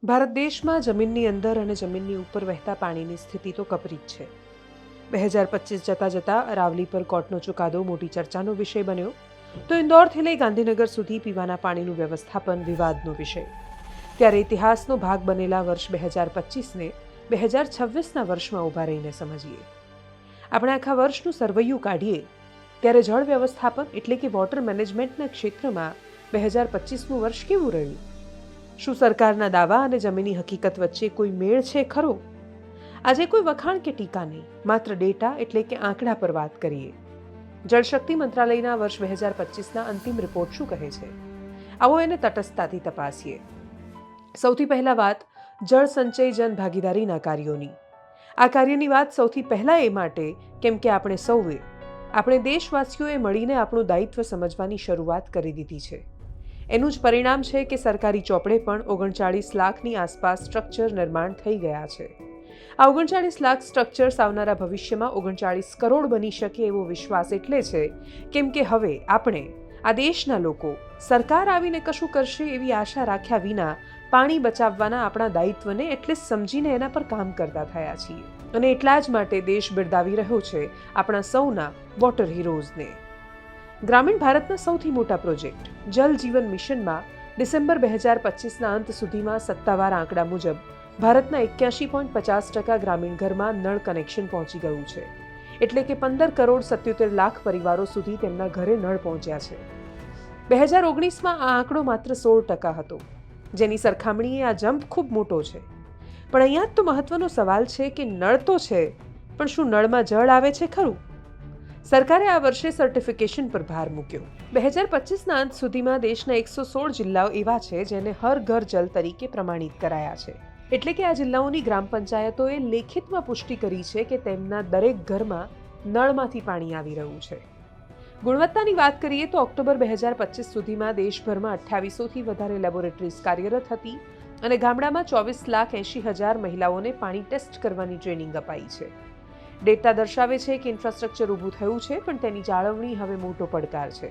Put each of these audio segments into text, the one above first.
ભારત દેશમાં જમીનની અંદર અને જમીનની ઉપર વહેતા પાણીની સ્થિતિ તો કપરી જ છે. 2025 જતાં અરાવલી પર કોર્ટનો ચુકાદો મોટી ચર્ચાનો વિષય બન્યો, તો ઇન્દોરથી લઈ ગાંધીનગર સુધી પીવાના પાણીનું વ્યવસ્થાપન વિવાદનો વિષય. ત્યારે ઇતિહાસનો ભાગ બનેલા વર્ષ 2025ને 2026ના વર્ષમાં ઊભા રહીને સમજીએ. આપણે આખા વર્ષનું સરવૈયું કાઢીએ ત્યારે જળ વ્યવસ્થાપન એટલે કે વોટર મેનેજમેન્ટના ક્ષેત્રમાં 2025નું વર્ષ કેવું રહ્યું? શું સરકારના દાવા અને જમીની હકીકત વચ્ચે કોઈ મેળ છે ખરો? આજે કોઈ વખાણ કે ટીકા નહીં, માત્ર ડેટા એટલે કે આંકડા પર વાત કરીએ. જળશક્તિ મંત્રાલયના વર્ષ 2025ના અંતિમ રિપોર્ટ શું કહે છે? આવો એને તટસ્થતાથી તપાસીએ. સૌથી પહેલા વાત જળ સંચય જન ભાગીદારીના કાર્યોની. આ કાર્યની વાત સૌથી પહેલા એ માટે કેમ કે આપણે દેશવાસીઓએ મળીને આપણું દાયિત્વ સમજવાની શરૂઆત કરી દીધી છે. એનું જ પરિણામ છે કે સરકારી ચોપડે પણ 39 લાખની આસપાસ સ્ટ્રક્ચર નિર્માણ થઈ ગયા છે. આ 39 લાખ સ્ટ્રક્ચર્સ આવનારા ભવિષ્યમાં 39 કરોડ બની શકે એવો વિશ્વાસ એટલે છે કેમ કે હવે આપણે આ દેશના લોકો સરકાર આવીને કશું કરશે એવી આશા રાખ્યા વિના પાણી બચાવવાના આપણા દાયિત્વને એટલીસ્ટ સમજીને એના પર કામ કરતા થયા છીએ. અને એટલા જ માટે દેશ બિરદાવી રહ્યો છે આપણા સૌના વોટર હીરોઝને. ગ્રામીણ ભારતના સૌથી મોટા પ્રોજેક્ટ જલ જીવન મિશનમાં ડિસેમ્બર 2025ના અંત સુધીમાં સત્તાવાર આંકડા મુજબ ભારતના 81.50% ગ્રામીણ ઘરમાં નળ કનેક્શન પહોંચી ગયું છે. એટલે કે 15.77 કરોડ પરિવારો સુધી તેમના ઘરે નળ પહોંચ્યા છે. 2019માં આ આંકડો માત્ર 16% હતો, જેની સરખામણીએ આ જમ્પ ખૂબ મોટો છે. પણ અહીંયા જ તો મહત્વનો સવાલ છે કે નળ તો છે, પણ શું નળમાં જળ આવે છે ખરું? સરકારે આ વર્ષે સર્ટિફિકેશન પર ભાર મૂક્યો. 2025ના અંત સુધીમાં દેશના 116 જિલ્લાઓ એવા છે જેને હર ઘર જલ તરીકે પ્રમાણિત કરાયા છે. એટલે કે આ જિલ્લાઓની ગ્રામ પંચાયતોએ લેખિતમાં પુષ્ટિ કરી છે કે તેમના દરેક ઘરમાં નળમાંથી પાણી આવી રહ્યું છે. ગુણવત્તાની વાત કરીએ તો ઓક્ટોબર 2025 સુધીમાં દેશભરમાં 2800થી વધારે લેબોરેટરીઝ કાર્યરત હતી અને ગામડામાં 24,80,000 મહિલાઓને પાણી ટેસ્ટ કરવાની ટ્રેનિંગ અપાઈ છે. ડેટા દર્શાવે છે કે ઇન્ફ્રાસ્ટ્રક્ચર ઊભું થયું છે, પણ તેની જાળવણી હવે મોટો પડકાર છે.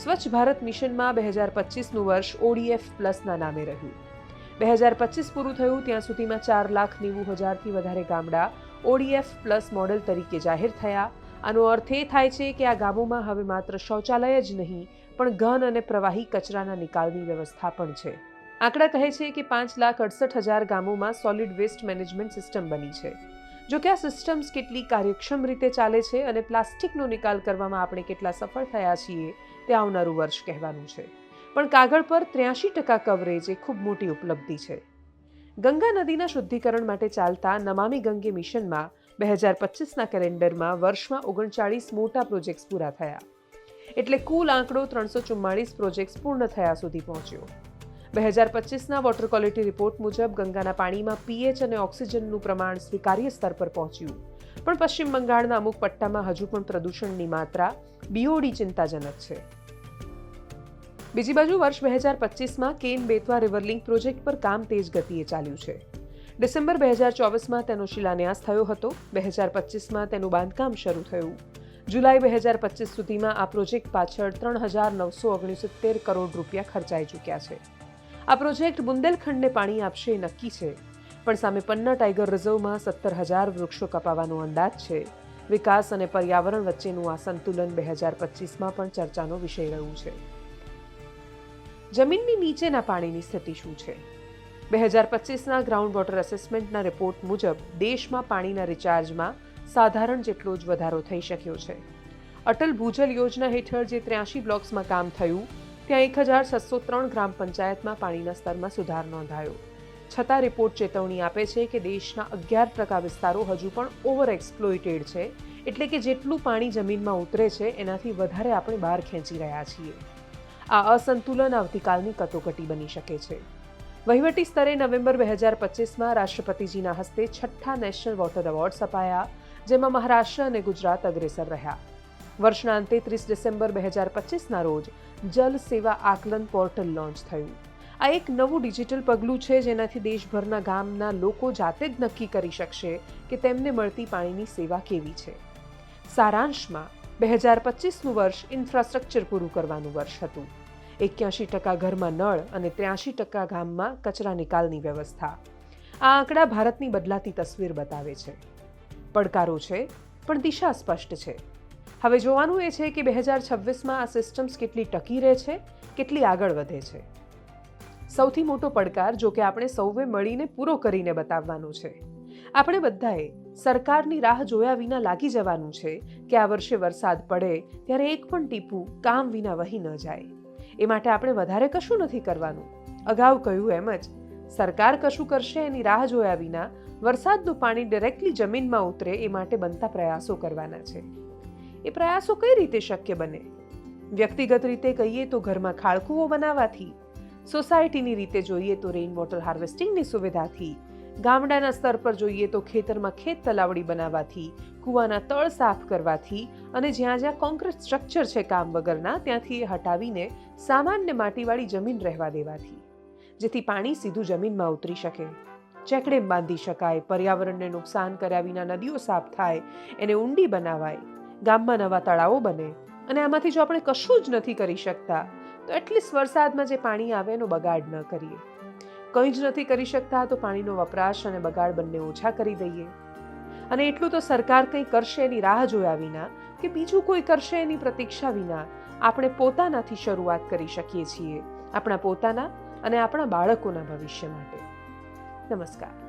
સ્વચ્છ ભારત મિશનમાં 2025નું વર્ષ ODF+ના નામે રહ્યું. 2025 પૂરું થયું ત્યાં સુધીમાં 4,90,000થી વધારે ગામડા ODF+ મોડેલ તરીકે જાહેર થયા. આનો અર્થ એ થાય છે કે આ ગામોમાં હવે માત્ર શૌચાલય જ નહીં, પણ ઘન અને પ્રવાહી કચરાના નિકાલની વ્યવસ્થા પણ છે. આંકડા કહે છે કે 5,68,000 ગામોમાં સોલિડ વેસ્ટ મેનેજમેન્ટ સિસ્ટમ બની છે. જો કે આ સિસ્ટમ્સ કેટલી કાર્યક્ષમ રીતે ચાલે છે અને પ્લાસ્ટિકનો નિકાલ કરવામાં આપણે કેટલા સફળ થયા છીએ તે આવનારું વર્ષ કહેવાનું છે. પણ કાગળ પર 83% કવરેજ એ ખૂબ મોટી ઉપલબ્ધિ છે. ગંગા નદીના શુદ્ધિકરણ માટે ચાલતા નમામિ ગંગે મિશનમાં 2025ના કેલેન્ડરમાં વર્ષમાં 39 મોટા પ્રોજેક્ટ્સ પૂરા થયા. એટલે કુલ આંકડો 344 પ્રોજેક્ટ્સ પૂર્ણ થયા સુધી પહોંચ્યો. 2025ના વોટર ક્વોલિટી રિપોર્ટ મુજબ ગંગાના પાણીમાં પીએચ અને ઓક્સિજનનું પ્રમાણ સ્વીકાર્ય સ્તર પર પહોંચ્યું. પણ પશ્ચિમ બંગાળના અમુક પટ્ટામાં હજુ પણ પ્રદૂષણની માત્રા BOD ચિંતાજનક છે. બીજી બાજુ વર્ષ 2025માં Ken Betwa river link project પર કામ તેજ ગતિએ ચાલ્યું છે. ડિસેમ્બર 2024માં તેનો શિલાન્યાસ થયો હતો. 2025માં તેનું બાંધકામ શરૂ થયું. જુલાઈ 2025 સુધીમાં આ પ્રોજેક્ટ પાછળ 3,969 કરોડ રૂપિયા ખર્ચાઈ ચૂક્યા છે. આ પ્રોજેક્ટ બુંદેલખંડને પાણી આપશે એ નક્કી છે, પણ સામે પન્ના ટાઈગર રિઝર્વમાં 17,000 વૃક્ષો કપાવાનો અંદાજ છે. વિકાસ અને પર્યાવરણ વચ્ચેનું આ સંતુલન 2025માં પણ ચર્ચાનો વિષય રહ્યું છે. જમીનની નીચેના પાણીની સ્થિતિ શું છે? 2025ના ગ્રાઉન્ડ વોટર એસેસમેન્ટના રિપોર્ટ મુજબ દેશમાં પાણીના રિચાર્જમાં સાધારણ જેટલો જ વધારો થઈ શક્યો છે. અટલ ભૂજલ યોજના હેઠળ જે 83 બ્લોક્સમાં કામ થયું ત્યાં 1,603 ગ્રામ પંચાયતમાં પાણીના સ્તરમાં સુધાર નોંધાયો. છતાં રિપોર્ટ ચેતવણી આપે છે કે દેશના 11% વિસ્તારો હજુ પણ ઓવર એક્સપ્લોઇટેડ છે. એટલે કે જેટલું પાણી જમીનમાં ઉતરે છે એનાથી વધારે આપણે બહાર ખેંચી રહ્યા છીએ. આ અસંતુલન આવતીકાલની કટોકટી બની શકે છે. વહીવટી સ્તરે નવેમ્બર 2025માં રાષ્ટ્રપતિજીના હસ્તે 6ઠ્ઠા નેશનલ વોટર એવોર્ડ્સ અપાયા, જેમાં મહારાષ્ટ્ર અને ગુજરાત અગ્રેસર રહ્યા. વર્ષના અંતે 30 ડિસેમ્બર 2025ના રોજ જલ સેવા આકલન પોર્ટલ લોન્ચ થયું. આ એક નવું ડિજિટલ પગલું છે જેનાથી દેશભરના ગામના લોકો જાતે જ નક્કી કરી શકશે કે તેમને મળતી પાણીની સેવા કેવી છે. સારાંશમાં 2025નું વર્ષ ઇન્ફ્રાસ્ટ્રક્ચર પૂરું કરવાનું વર્ષ હતું. 81% ઘરમાં નળ અને 83% ગામમાં કચરા નિકાલની વ્યવસ્થા. આ આંકડા ભારતની બદલાતી તસવીર બતાવે છે. પડકારો છે, પણ દિશા સ્પષ્ટ છે. હવે જોવાનું એ છે કે 2026માં આ સિસ્ટમ્સ કેટલી ટકી રહે છે, કેટલી આગળ વધે છે. સૌથી મોટો પડકાર જો કે આપણે સૌએ મળીને પૂરો કરીને બતાવવાનો છે. આપણે બધાએ સરકારની રાહ જોયા વિના લાગી જવાનું છે કે આ વર્ષે વરસાદ પડે ત્યારે એક પણ ટીપું કામ વિના વહી ન જાય. એ માટે આપણે વધારે કશું નથી કરવાનું. અગાઉ કહ્યું એમ જ સરકાર કશું કરશે એની રાહ જોયા વિના વરસાદનું પાણી ડાયરેક્ટલી જમીનમાં ઉતરે એ માટે બનતા પ્રયાસો કરવાના છે. એ પ્રયાસો કઈ રીતે શક્ય બને? વ્યક્તિગત રીતે કહીએ તો ઘરમાં ખાળકૂવો બનાવવાથી, સોસાયટીની રીતે જોઈએ તો રેઇન વોટર હાર્વેસ્ટિંગની સુવિધાથી, ગામડાના સ્તર પર જોઈએ તો ખેતરમાં ખેત તલાવડી બનાવવાથી, કૂવાના તળ સાફ કરવાથી અને જ્યાં જ્યાં કોન્ક્રીટ સ્ટ્રક્ચર છે કામ વગરના ત્યાંથી એ હટાવીને સામાન્ય માટીવાળી જમીન રહેવા દેવાથી, જેથી પાણી સીધું જમીનમાં ઉતરી શકે, ચેકડેમ બાંધી શકાય, પર્યાવરણને નુકસાન કર્યા વિના નદીઓ સાફ થાય, એને ઊંડી બનાવાય, ગામમાં નવા તળાવો બને. અને આમાંથી જો આપણે કશું જ નથી કરી શકતા તો એટલીસ્ટ વરસાદમાં જે પાણી આવે એનો બગાડ ન કરીએ. કંઈ જ નથી કરી શકતા તો પાણીનો વપરાશ અને બગાડ બંને ઓછા કરી દઈએ. અને એટલું તો સરકાર કંઈ કરશે એની રાહ જોયા વિના કે બીજું કોઈ કરશે એની પ્રતીક્ષા વિના આપણે પોતાનાથી શરૂઆત કરી શકીએ છીએ, આપણા પોતાના અને આપણા બાળકોના ભવિષ્ય માટે. નમસ્કાર.